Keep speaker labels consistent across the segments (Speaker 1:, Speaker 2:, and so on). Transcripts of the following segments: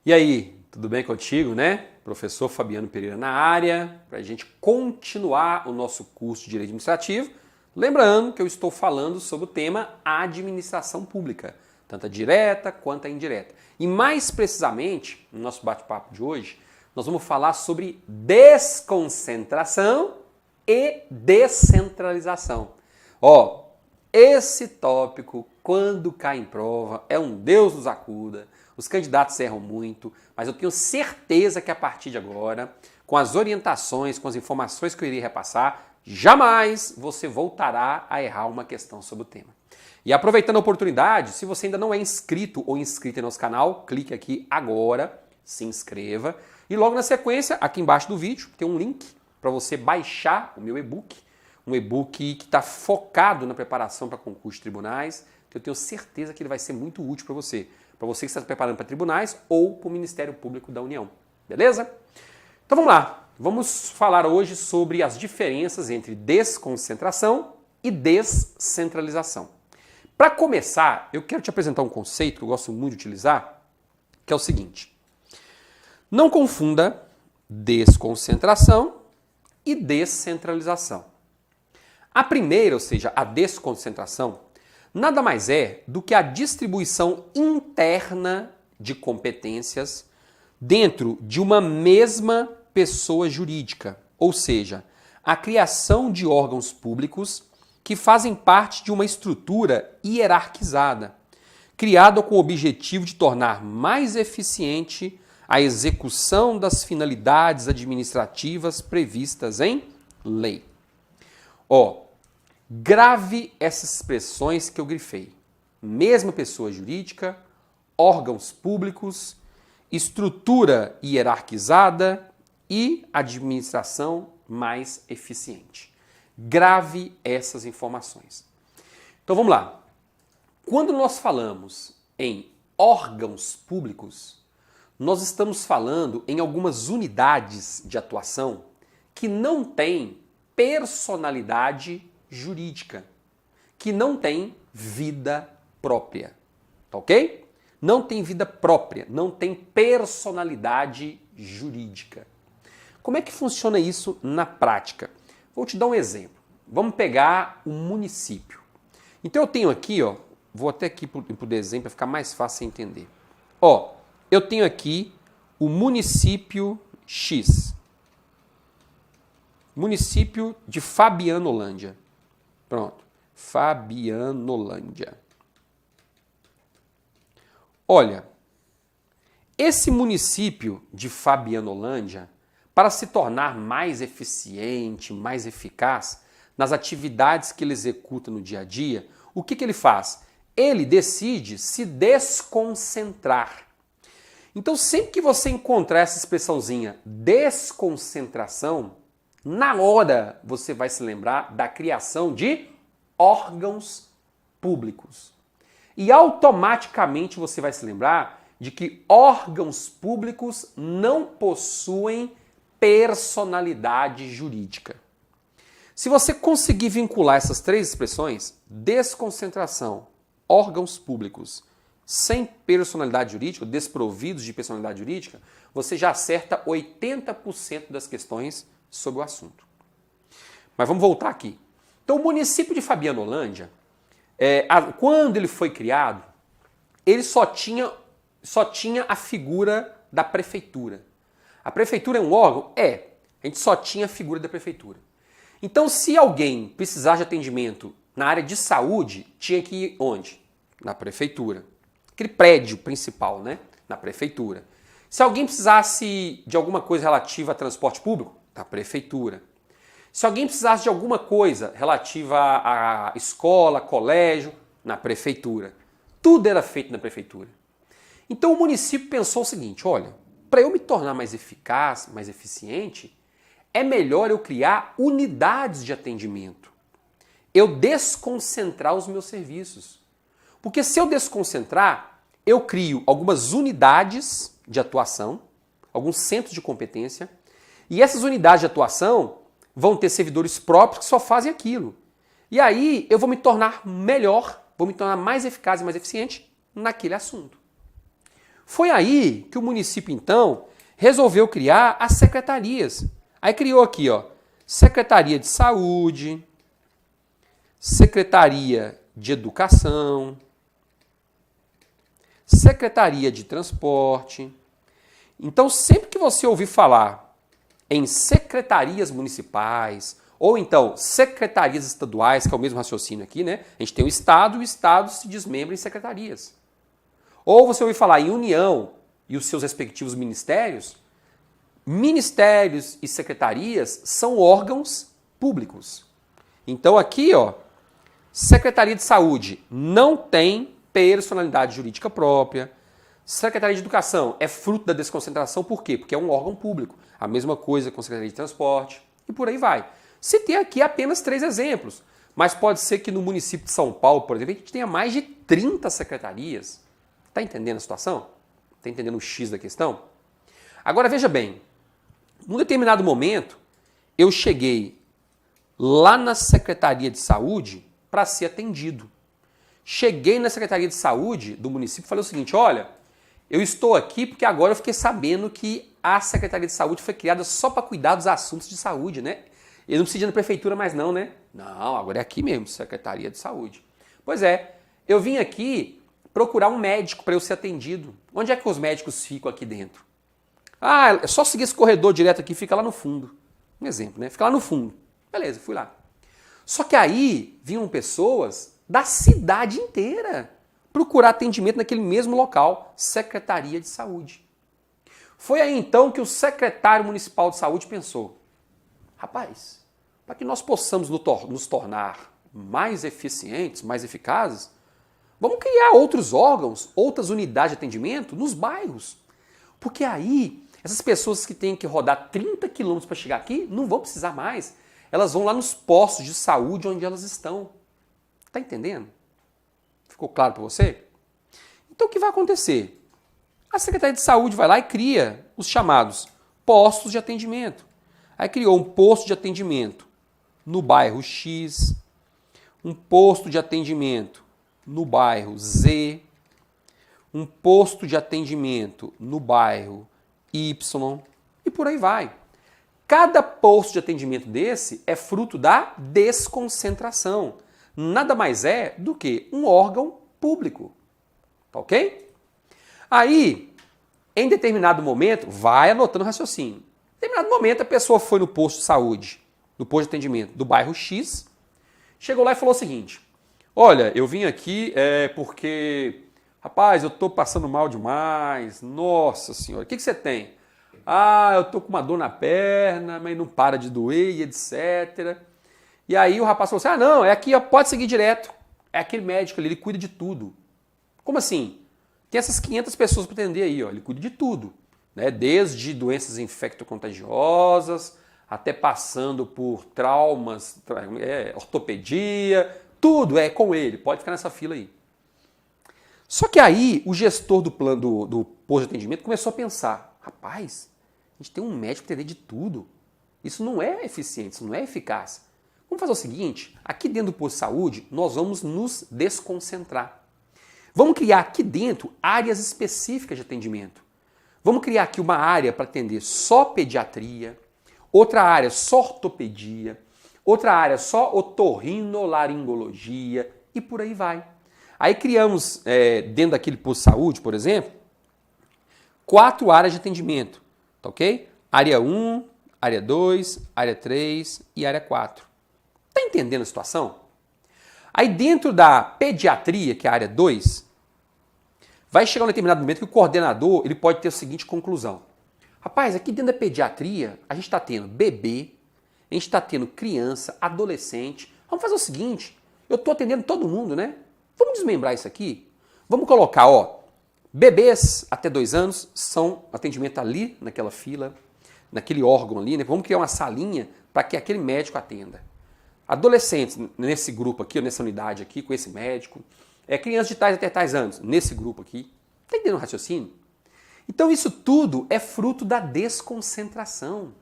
Speaker 1: E aí, tudo bem contigo, né? Professor Fabiano Pereira na área, para a gente continuar o nosso curso de Direito Administrativo. Lembrando que eu estou falando sobre o tema administração pública, tanto a direta quanto a indireta. E mais precisamente, no nosso bate-papo de hoje, nós vamos falar sobre desconcentração e descentralização. Esse tópico, quando cai em prova, é um Deus nos acuda. Os candidatos erram muito, mas eu tenho certeza que a partir de agora, com as orientações, com as informações que eu irei repassar, jamais você voltará a errar uma questão sobre o tema. E aproveitando a oportunidade, se você ainda não é inscrito ou inscrita no nosso canal, clique aqui agora, se inscreva. E logo na sequência, aqui embaixo do vídeo, tem um link para você baixar o meu e-book. Um e-book que está focado na preparação para concursos de tribunais, que eu tenho certeza que ele vai ser muito útil para você que está se preparando para tribunais ou para o Ministério Público da União. Beleza? Então vamos lá. Vamos falar hoje sobre as diferenças entre desconcentração e descentralização. Para começar, eu quero te apresentar um conceito que eu gosto muito de utilizar, que é o seguinte. Não confunda desconcentração e descentralização. A primeira, ou seja, a desconcentração, nada mais é do que a distribuição interna de competências dentro de uma mesma pessoa jurídica, ou seja, a criação de órgãos públicos que fazem parte de uma estrutura hierarquizada, criada com o objetivo de tornar mais eficiente a execução das finalidades administrativas previstas em lei. Grave essas expressões que eu grifei. Mesma pessoa jurídica, órgãos públicos, estrutura hierarquizada e administração mais eficiente. Grave essas informações. Então vamos lá. Quando nós falamos em órgãos públicos, nós estamos falando em algumas unidades de atuação que não têm personalidade jurídica, que não tem vida própria, tá ok? Não tem vida própria, não tem personalidade jurídica. Como é que funciona isso na prática? Vou te dar um exemplo. Vamos pegar um município. Então eu tenho aqui, vou até aqui para o desenho para ficar mais fácil de entender. Eu tenho aqui o município X. Município de Fabianolândia. Pronto, Fabianolândia. Olha, esse município de Fabianolândia, para se tornar mais eficiente, mais eficaz nas atividades que ele executa no dia a dia, o que ele faz? Ele decide se desconcentrar. Então, sempre que você encontrar essa expressãozinha desconcentração, na hora você vai se lembrar da criação de órgãos públicos. E automaticamente você vai se lembrar de que órgãos públicos não possuem personalidade jurídica. Se você conseguir vincular essas três expressões, desconcentração, órgãos públicos, sem personalidade jurídica, desprovidos de personalidade jurídica, você já acerta 80% das questões sobre o assunto. Mas vamos voltar aqui. Então, o município de Fabianolândia, quando ele foi criado, ele só tinha a figura da prefeitura. A prefeitura é um órgão? A gente só tinha a figura da prefeitura. Então, se alguém precisar de atendimento na área de saúde, tinha que ir onde? Na prefeitura. Aquele prédio principal, né? Na prefeitura. Se alguém precisasse de alguma coisa relativa a transporte público, na prefeitura. Se alguém precisasse de alguma coisa relativa à escola, colégio, na prefeitura. Tudo era feito na prefeitura. Então o município pensou o seguinte, olha, para eu me tornar mais eficaz, mais eficiente, é melhor eu criar unidades de atendimento. Eu desconcentrar os meus serviços. Porque se eu desconcentrar, eu crio algumas unidades de atuação, alguns centros de competência, e essas unidades de atuação vão ter servidores próprios que só fazem aquilo. E aí eu vou me tornar melhor, vou me tornar mais eficaz e mais eficiente naquele assunto. Foi aí que o município, então, resolveu criar as secretarias. Aí criou aqui, ó, Secretaria de Saúde, Secretaria de Educação, Secretaria de Transporte. Então, sempre que você ouvir falar em secretarias municipais, ou então secretarias estaduais, que é o mesmo raciocínio aqui, né? A gente tem o Estado e o Estado se desmembra em secretarias. Ou você ouvir falar em União e os seus respectivos ministérios, ministérios e secretarias são órgãos públicos. Então aqui, ó, Secretaria de Saúde não tem personalidade jurídica própria. Secretaria de Educação é fruto da desconcentração, por quê? Porque é um órgão público. A mesma coisa com a Secretaria de Transporte e por aí vai. Citei aqui apenas 3 exemplos, mas pode ser que no município de São Paulo, por exemplo, a gente tenha mais de 30 secretarias. Está entendendo a situação? Está entendendo o X da questão? Agora veja bem, num determinado momento, eu cheguei lá na Secretaria de Saúde para ser atendido. Cheguei na Secretaria de Saúde do município e falei o seguinte, olha, eu estou aqui porque agora eu fiquei sabendo que a Secretaria de Saúde foi criada só para cuidar dos assuntos de saúde, né? Eu não preciso ir na prefeitura mais não, né? Não, agora é aqui mesmo, Secretaria de Saúde. Pois é, eu vim aqui procurar um médico para eu ser atendido. Onde é que os médicos ficam aqui dentro? Ah, é só seguir esse corredor direto aqui, fica lá no fundo. Um exemplo, né? Fica lá no fundo. Beleza, fui lá. Só que aí vinham pessoas da cidade inteira procurar atendimento naquele mesmo local, Secretaria de Saúde. Foi aí então que o secretário municipal de saúde pensou, rapaz, para que nós possamos nos tornar mais eficientes, mais eficazes, vamos criar outros órgãos, outras unidades de atendimento nos bairros. Porque aí, essas pessoas que têm que rodar 30 quilômetros para chegar aqui, não vão precisar mais. Elas vão lá nos postos de saúde onde elas estão. Tá entendendo? Ficou claro para você? Então o que vai acontecer? A Secretaria de Saúde vai lá e cria os chamados postos de atendimento. Aí criou um posto de atendimento no bairro X, um posto de atendimento no bairro Z, um posto de atendimento no bairro Y e por aí vai. Cada posto de atendimento desse é fruto da desconcentração. Nada mais é do que um órgão público. Tá ok? Aí, em determinado momento, vai anotando o raciocínio. Em determinado momento, a pessoa foi no posto de saúde, no posto de atendimento do bairro X, chegou lá e falou o seguinte, olha, eu vim aqui porque, rapaz, eu tô passando mal demais, nossa senhora, o que você tem? Ah, eu tô com uma dor na perna, mas não para de doer e etc. E aí o rapaz falou assim, ah não, é aqui, ó, pode seguir direto, é aquele médico ali, ele cuida de tudo. Como assim? Tem essas 500 pessoas para atender aí, ó, ele cuida de tudo, né? Desde doenças infectocontagiosas, até passando por traumas, ortopedia, tudo é com ele, pode ficar nessa fila aí. Só que aí o gestor do plano do posto de atendimento começou a pensar, rapaz, a gente tem um médico para atender de tudo, isso não é eficiente, isso não é eficaz. Vamos fazer o seguinte, aqui dentro do posto de saúde nós vamos nos desconcentrar. Vamos criar aqui dentro áreas específicas de atendimento. Vamos criar aqui uma área para atender só pediatria, outra área só ortopedia, outra área só otorrinolaringologia e por aí vai. Aí criamos, dentro daquele posto de saúde, por exemplo, 4 áreas de atendimento, tá ok? Área 1, área 2, área 3 e área 4. Tá entendendo a situação? Aí dentro da pediatria, que é a área 2, vai chegar um determinado momento que o coordenador ele pode ter a seguinte conclusão. Rapaz, aqui dentro da pediatria, a gente está tendo bebê, a gente está tendo criança, adolescente. Vamos fazer o seguinte, eu estou atendendo todo mundo, né? Vamos desmembrar isso aqui? Vamos colocar, ó, bebês até 2 anos são atendimento ali naquela fila, naquele órgão ali, né? Vamos criar uma salinha para que aquele médico atenda. Adolescentes nesse grupo aqui, nessa unidade aqui, com esse médico. Crianças de tais até tais anos, nesse grupo aqui. Está entendendo o raciocínio? Então isso tudo é fruto da desconcentração.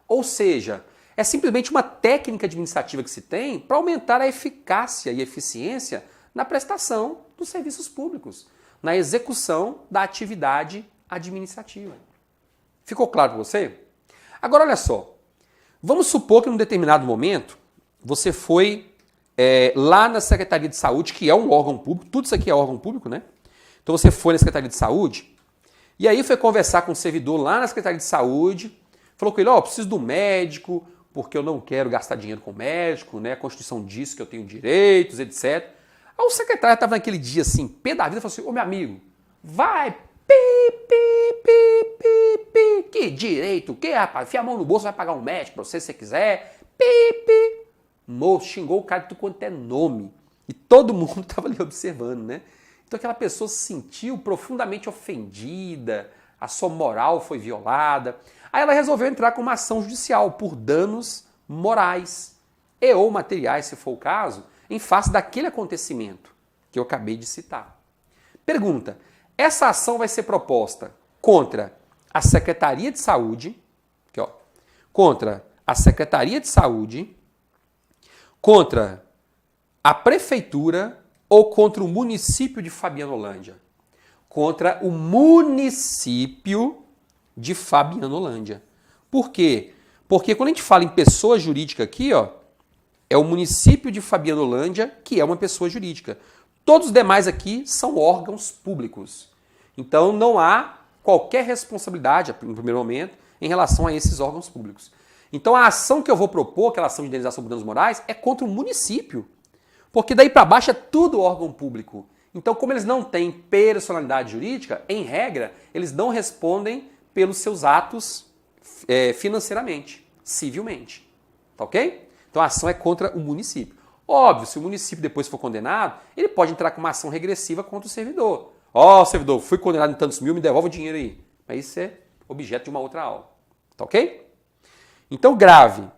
Speaker 1: Ou seja, é simplesmente uma técnica administrativa que se tem para aumentar a eficácia e eficiência na prestação dos serviços públicos. na execução da atividade administrativa. Ficou claro para você? Agora olha só, vamos supor que num determinado momento você foi lá na Secretaria de Saúde, que é um órgão público, tudo isso aqui é órgão público, né? Então você foi na Secretaria de Saúde e aí foi conversar com o servidor lá na Secretaria de Saúde, falou com ele, preciso do médico, porque eu não quero gastar dinheiro com médico, né? A Constituição diz que eu tenho direitos, etc. Aí o secretário estava naquele dia assim, pé da vida, falou assim, meu amigo, vai, que direito, que rapaz, enfia a mão no bolso, vai pagar um médico pra você se você quiser, Moço, xingou o cara de tudo quanto é nome. E todo mundo estava ali observando, né? Então aquela pessoa se sentiu profundamente ofendida, a sua moral foi violada. Aí ela resolveu entrar com uma ação judicial por danos morais e ou materiais, se for o caso, em face daquele acontecimento que eu acabei de citar. Pergunta, essa ação vai ser proposta contra a Secretaria de Saúde, aqui, contra a Secretaria de Saúde, contra a Prefeitura ou contra o município de Fabianolândia? Contra o município de Fabianolândia. Por quê? Porque quando a gente fala em pessoa jurídica aqui, é o município de Fabianolândia que é uma pessoa jurídica. Todos os demais aqui são órgãos públicos. Então não há qualquer responsabilidade, no primeiro momento, em relação a esses órgãos públicos. Então a ação que eu vou propor, aquela ação de indenização por danos morais, é contra o município. Porque daí para baixo é tudo órgão público. Então, como eles não têm personalidade jurídica, em regra, eles não respondem pelos seus atos financeiramente, civilmente. Tá ok? Então a ação é contra o município. Óbvio, se o município depois for condenado, ele pode entrar com uma ação regressiva contra o servidor. Servidor, fui condenado em tantos mil, me devolve o dinheiro aí. Mas isso é objeto de uma outra aula. Tá ok? Então, grave.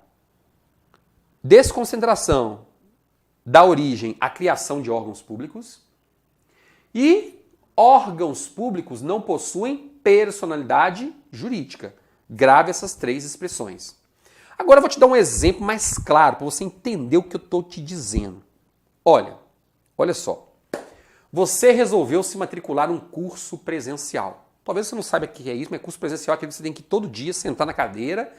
Speaker 1: Desconcentração dá origem à criação de órgãos públicos e órgãos públicos não possuem personalidade jurídica. Grave essas três expressões. Agora eu vou te dar um exemplo mais claro para você entender o que eu estou te dizendo. Olha só. Você resolveu se matricular num curso presencial. Talvez você não saiba o que é isso, mas curso presencial é aquele que você tem que ir todo dia sentar na cadeira,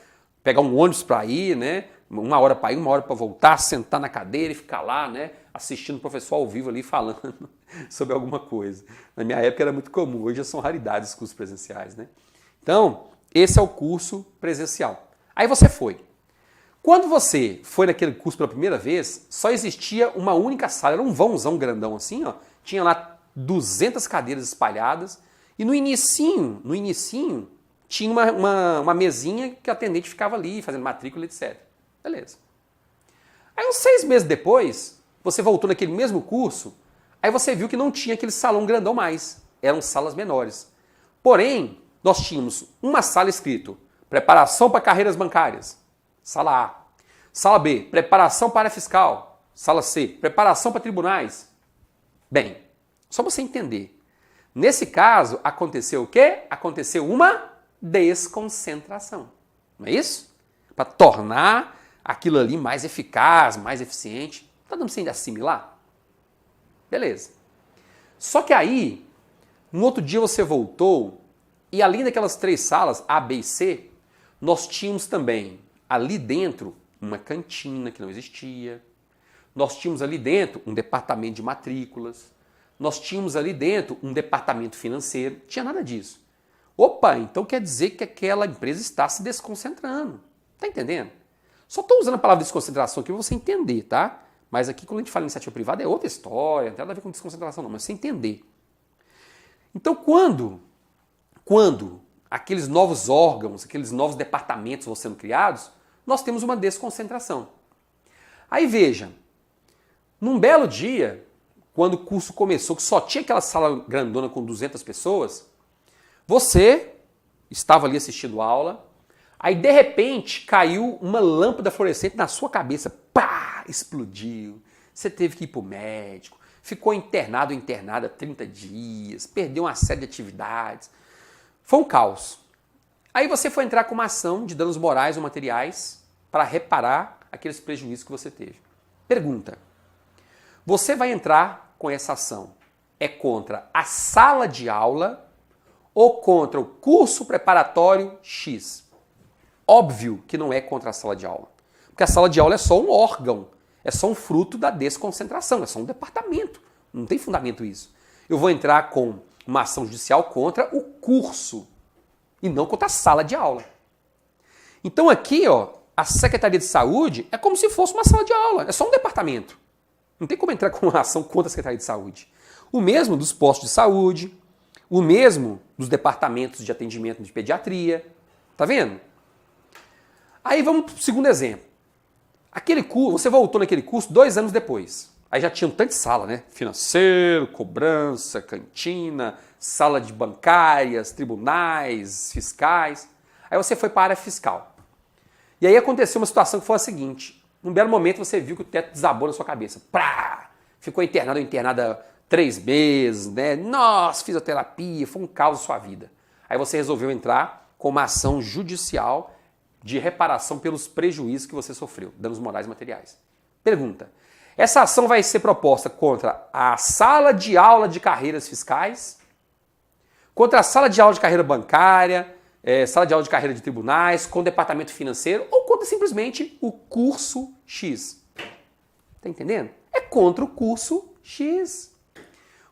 Speaker 1: pegar um ônibus para ir, né? 1 hora para ir, 1 hora para voltar, sentar na cadeira e ficar lá, né? Assistindo o professor ao vivo ali falando sobre alguma coisa. Na minha época era muito comum, hoje já são raridades os cursos presenciais, né? Então, esse é o curso presencial. Aí você foi. Quando você foi naquele curso pela primeira vez, só existia uma única sala, era um vãozão grandão assim, tinha lá 200 cadeiras espalhadas e no inicinho tinha uma mesinha que a atendente ficava ali fazendo matrícula, etc. Beleza. Aí uns 6 meses depois, você voltou naquele mesmo curso, aí você viu que não tinha aquele salão grandão mais, eram salas menores. Porém, nós tínhamos uma sala escrito preparação para carreiras bancárias, sala A. Sala B, preparação para área fiscal. Sala C, preparação para tribunais. Bem, só você entender. Nesse caso, aconteceu o quê? Aconteceu uma desconcentração. Não é isso? Para tornar aquilo ali mais eficaz, mais eficiente. Tá dando pra você assimilar? Beleza. Só que aí, no outro dia você voltou e além daquelas 3 salas, A, B e C, nós tínhamos também ali dentro uma cantina que não existia. Nós tínhamos ali dentro um departamento de matrículas. Nós tínhamos ali dentro um departamento financeiro. Não tinha nada disso. Opa, então quer dizer que aquela empresa está se desconcentrando. Tá entendendo? Só estou usando a palavra desconcentração aqui para você entender, tá? Mas aqui quando a gente fala em iniciativa privada é outra história, não tem nada a ver com desconcentração não, mas você entender. Então quando aqueles novos órgãos, aqueles novos departamentos vão sendo criados, nós temos uma desconcentração. Aí veja, num belo dia, quando o curso começou, que só tinha aquela sala grandona com 200 pessoas, você estava ali assistindo aula, aí de repente caiu uma lâmpada fluorescente na sua cabeça, pá, explodiu, você teve que ir para o médico, ficou internado ou internada 30 dias, perdeu uma série de atividades, foi um caos. Aí você foi entrar com uma ação de danos morais ou materiais para reparar aqueles prejuízos que você teve. Pergunta, você vai entrar com essa ação é contra a sala de aula ou contra o curso preparatório X? Óbvio que não é contra a sala de aula. Porque a sala de aula é só um órgão, é só um fruto da desconcentração, é só um departamento. Não tem fundamento isso. Eu vou entrar com uma ação judicial contra o curso e não contra a sala de aula. Então aqui, ó, a Secretaria de Saúde é como se fosse uma sala de aula, é só um departamento. Não tem como entrar com uma ação contra a Secretaria de Saúde. O mesmo dos postos de saúde, o mesmo dos departamentos de atendimento de pediatria. Tá vendo? Aí vamos para o segundo exemplo. Aquele curso, você voltou naquele curso 2 anos depois. Aí já tinham tantas salas, né? Financeiro, cobrança, cantina, sala de bancárias, tribunais, fiscais. Aí você foi para a área fiscal. E aí aconteceu uma situação que foi a seguinte. Num belo momento você viu que o teto desabou na sua cabeça. Prá! Ficou internado ou internada 3 meses, né? Nossa, fisioterapia, foi um caos na sua vida. Aí você resolveu entrar com uma ação judicial de reparação pelos prejuízos que você sofreu, danos morais e materiais. Pergunta. Essa ação vai ser proposta contra a sala de aula de carreiras fiscais, contra a sala de aula de carreira bancária, sala de aula de carreira de tribunais, com o departamento financeiro ou contra simplesmente o curso X. Tá entendendo? É contra o curso X.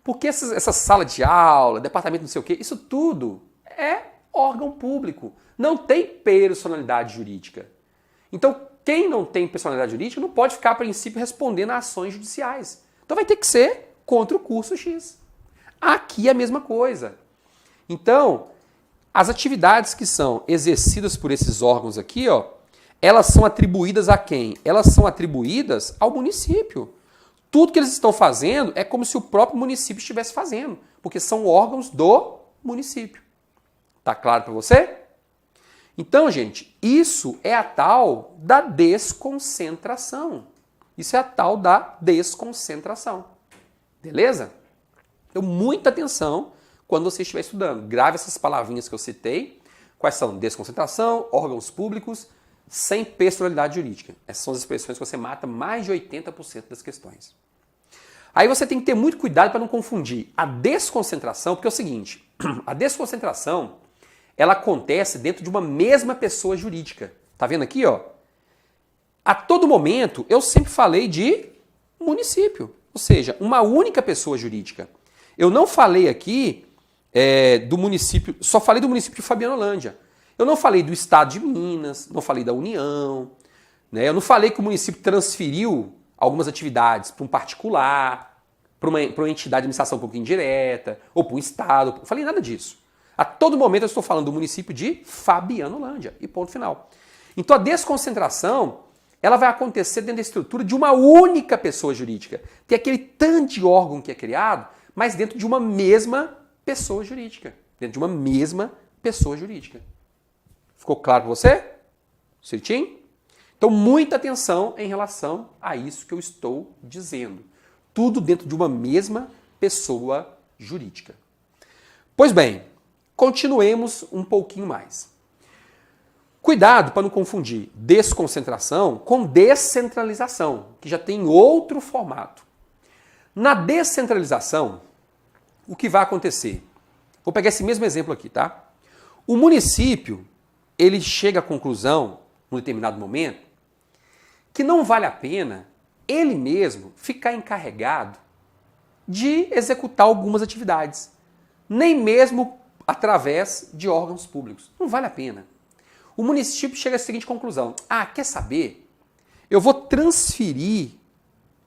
Speaker 1: Porque essa sala de aula, departamento não sei o quê, isso tudo é órgão público. Não tem personalidade jurídica. Então, quem não tem personalidade jurídica não pode ficar, a princípio, respondendo a ações judiciais. Então vai ter que ser contra o curso X. Aqui é a mesma coisa. Então, as atividades que são exercidas por esses órgãos aqui, ó, elas são atribuídas a quem? Elas são atribuídas ao município. Tudo que eles estão fazendo é como se o próprio município estivesse fazendo, porque são órgãos do município. Tá claro para você? Então, gente, isso é a tal da desconcentração. Isso é a tal da desconcentração. Beleza? Então, muita atenção quando você estiver estudando. Grave essas palavrinhas que eu citei. Quais são? Desconcentração, órgãos públicos, sem personalidade jurídica. Essas são as expressões que você mata mais de 80% das questões. Aí você tem que ter muito cuidado para não confundir a desconcentração, porque é o seguinte, a desconcentração, ela acontece dentro de uma mesma pessoa jurídica. Tá vendo aqui, ó? A todo momento, eu sempre falei de município, ou seja, uma única pessoa jurídica. Eu não falei aqui do município, só falei do município de Fabianolândia. Eu não falei do estado de Minas, não falei da União, né? Eu não falei que o município transferiu algumas atividades para um particular, para uma entidade de administração pública indireta, ou para um estado. Não falei nada disso. A todo momento eu estou falando do município de Fabianolândia. E ponto final. Então a desconcentração, ela vai acontecer dentro da estrutura de uma única pessoa jurídica. Tem aquele tanto de órgão que é criado, mas dentro de uma mesma pessoa jurídica. Dentro de uma mesma pessoa jurídica. Ficou claro para você? Certinho? Então muita atenção em relação a isso que eu estou dizendo. Tudo dentro de uma mesma pessoa jurídica. Pois bem, continuemos um pouquinho mais. Cuidado para não confundir desconcentração com descentralização, que já tem outro formato. Na descentralização, o que vai acontecer? Vou pegar esse mesmo exemplo aqui, tá? O município, ele chega à conclusão, num determinado momento, que não vale a pena ele mesmo ficar encarregado de executar algumas atividades, nem mesmo através de órgãos públicos. Não vale a pena. O município chega à seguinte conclusão: ah, quer saber? Eu vou transferir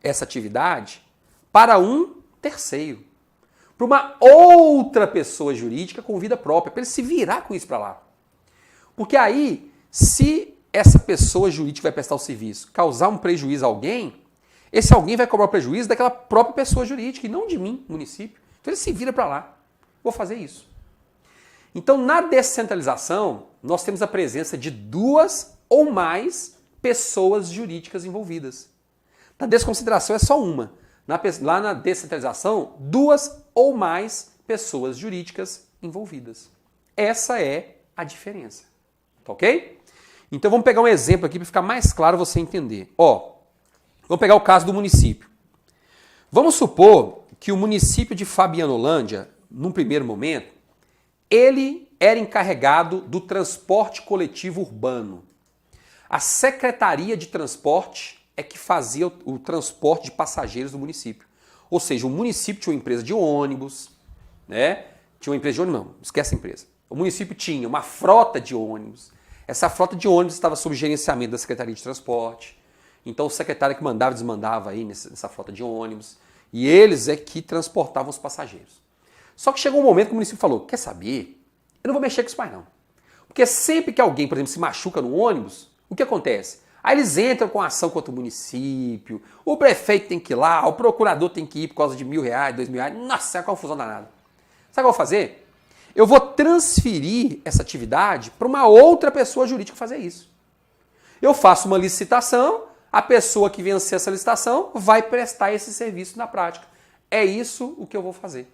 Speaker 1: essa atividade para um terceiro, para uma outra pessoa jurídica com vida própria, para ele se virar com isso para lá. Porque aí, se essa pessoa jurídica vai prestar o serviço causar um prejuízo a alguém, esse alguém vai cobrar o prejuízo daquela própria pessoa jurídica e não de mim, município. Então ele se vira para lá. Vou fazer isso. Então, na descentralização, nós temos a presença de 2 ou mais pessoas jurídicas envolvidas. Na desconcentração é só uma. Lá na descentralização, 2 ou mais pessoas jurídicas envolvidas. Essa é a diferença. Tá ok? Então vamos pegar um exemplo aqui para ficar mais claro você entender. Ó, vamos pegar o caso do município. Vamos supor que o município de Fabianolândia, num primeiro momento, ele era encarregado do transporte coletivo urbano. A Secretaria de Transporte é que fazia o transporte de passageiros do município. Ou seja, o município tinha uma empresa de ônibus, né? Tinha uma empresa de ônibus, não, esquece a empresa. O município tinha uma frota de ônibus. Essa frota de ônibus estava sob gerenciamento da Secretaria de Transporte. Então o secretário que mandava e desmandava aí nessa frota de ônibus. E eles é que transportavam os passageiros. Só que chegou um momento que o município falou, quer saber? Eu não vou mexer com isso mais não. Porque sempre que alguém, por exemplo, se machuca no ônibus, o que acontece? Aí eles entram com ação contra o município, o prefeito tem que ir lá, o procurador tem que ir por causa de R$1.000, R$2.000. Nossa, é uma confusão danada. Sabe o que eu vou fazer? Eu vou transferir essa atividade para uma outra pessoa jurídica fazer isso. Eu faço uma licitação, a pessoa que vencer essa licitação vai prestar esse serviço na prática. É isso o que eu vou fazer.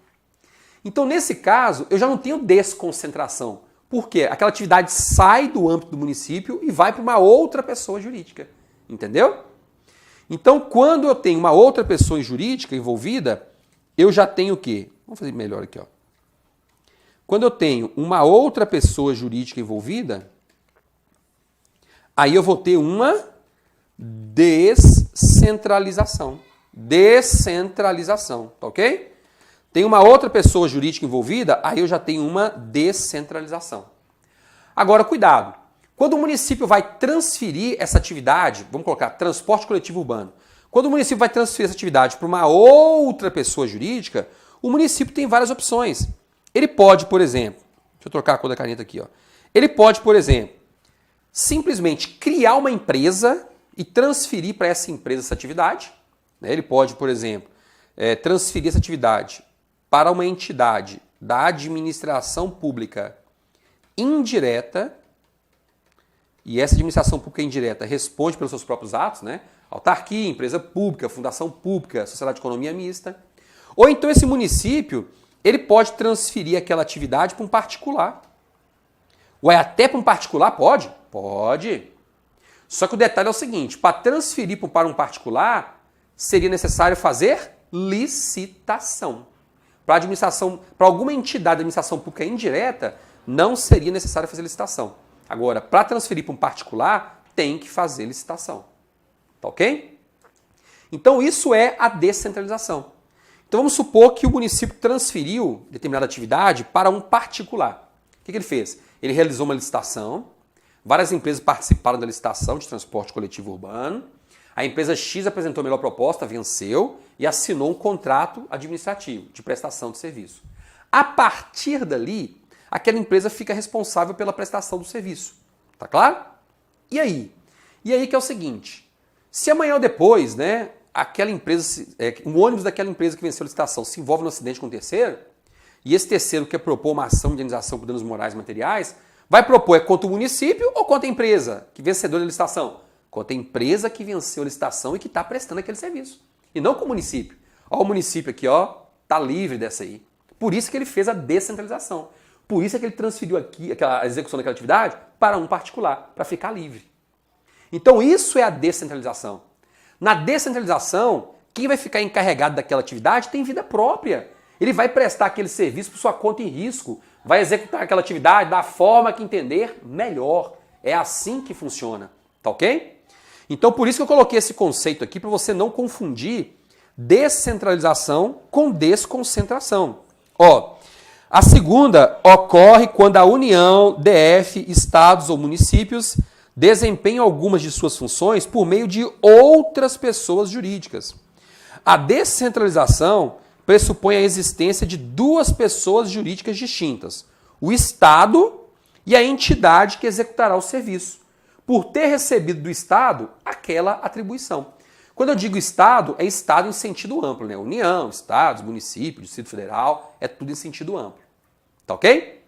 Speaker 1: Então, nesse caso, eu já não tenho desconcentração. Por quê? Aquela atividade sai do âmbito do município e vai para uma outra pessoa jurídica. Entendeu? Então, quando eu tenho uma outra pessoa jurídica envolvida, eu já tenho o quê? Vamos fazer melhor aqui, ó. Quando eu tenho uma outra pessoa jurídica envolvida, aí eu vou ter uma descentralização. Descentralização, tá ok? Tem uma outra pessoa jurídica envolvida, aí eu já tenho uma descentralização. Agora, cuidado. Quando o município vai transferir essa atividade, vamos colocar transporte coletivo urbano, quando o município vai transferir essa atividade para uma outra pessoa jurídica, o município tem várias opções. Ele pode, por exemplo, deixa eu trocar a cor da caneta aqui, ó. Ele pode, por exemplo, simplesmente criar uma empresa e transferir para essa empresa essa atividade. Ele pode, por exemplo, transferir essa atividade para uma entidade da administração pública indireta, e essa administração pública indireta responde pelos seus próprios atos, né? Autarquia, empresa pública, fundação pública, sociedade de economia mista. Ou então esse município, ele pode transferir aquela atividade para um particular. Ué, até para um particular pode? Pode. Só que o detalhe é o seguinte, para transferir para um particular, seria necessário fazer licitação. Para administração, para alguma entidade de administração pública indireta, não seria necessário fazer licitação. Agora, para transferir para um particular, tem que fazer licitação. Tá ok? Então, isso é a descentralização. Então, vamos supor que o município transferiu determinada atividade para um particular. O que ele fez? Ele realizou uma licitação, várias empresas participaram da licitação de transporte coletivo urbano, a empresa X apresentou a melhor proposta, venceu e assinou um contrato administrativo de prestação de serviço. A partir dali, aquela empresa fica responsável pela prestação do serviço. Tá claro? E aí? E aí que é o seguinte, se amanhã ou depois, né, aquela empresa, um ônibus daquela empresa que venceu a licitação se envolve no acidente com um terceiro, e esse terceiro quer propor uma ação de indenização por danos morais e materiais, vai propor contra o município ou contra a empresa que vencedor da licitação? Contra a empresa que venceu a licitação e que está prestando aquele serviço. E não com o município. Ó, o município aqui, ó, tá livre dessa aí. Por isso que ele fez a descentralização. Por isso é que ele transferiu aqui a execução daquela atividade para um particular, para ficar livre. Então isso é a descentralização. Na descentralização, quem vai ficar encarregado daquela atividade tem vida própria. Ele vai prestar aquele serviço por sua conta e risco, vai executar aquela atividade da forma que entender melhor. É assim que funciona, tá ok? Então por isso que eu coloquei esse conceito aqui para você não confundir descentralização com desconcentração. Ó, a segunda ocorre quando a União, DF, estados ou municípios desempenham algumas de suas funções por meio de outras pessoas jurídicas. A descentralização pressupõe a existência de duas pessoas jurídicas distintas, o Estado e a entidade que executará o serviço, por ter recebido do Estado aquela atribuição. Quando eu digo Estado, é Estado em sentido amplo, né? União, Estados, município, Distrito Federal, é tudo em sentido amplo. Tá ok?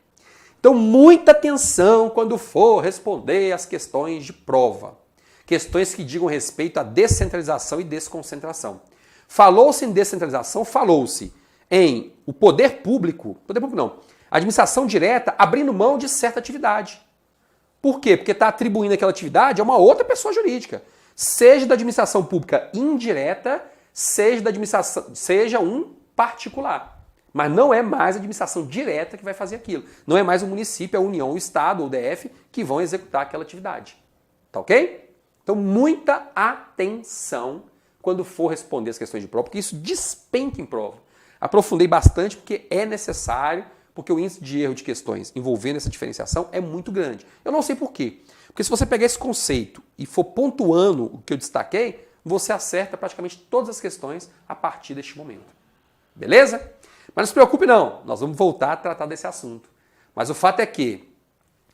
Speaker 1: Então, muita atenção quando for responder as questões de prova. Questões que digam respeito à descentralização e desconcentração. Falou-se em descentralização, falou-se em o poder público não, a administração direta abrindo mão de certa atividade. Por quê? Porque está atribuindo aquela atividade a uma outra pessoa jurídica. Seja da administração pública indireta, seja um particular. Mas não é mais a administração direta que vai fazer aquilo. Não é mais o município, a União, o Estado ou o DF que vão executar aquela atividade. Tá ok? Então, muita atenção quando for responder as questões de prova, porque isso despenca em prova. Aprofundei bastante porque é necessário, porque o índice de erro de questões envolvendo essa diferenciação é muito grande. Eu não sei por quê. Porque se você pegar esse conceito e for pontuando o que eu destaquei, você acerta praticamente todas as questões a partir deste momento. Beleza? Mas não se preocupe não, nós vamos voltar a tratar desse assunto. Mas o fato é que,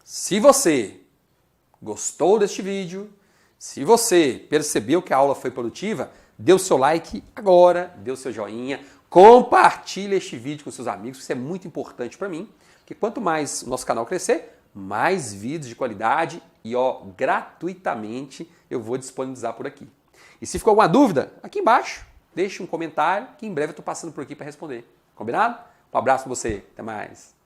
Speaker 1: se você gostou deste vídeo, se você percebeu que a aula foi produtiva, dê o seu like agora, dê o seu joinha, compartilhe este vídeo com seus amigos, isso é muito importante para mim, porque quanto mais o nosso canal crescer, mais vídeos de qualidade e gratuitamente eu vou disponibilizar por aqui. E se ficou alguma dúvida, aqui embaixo, deixe um comentário que em breve eu estou passando por aqui para responder. Combinado? Um abraço para você, até mais.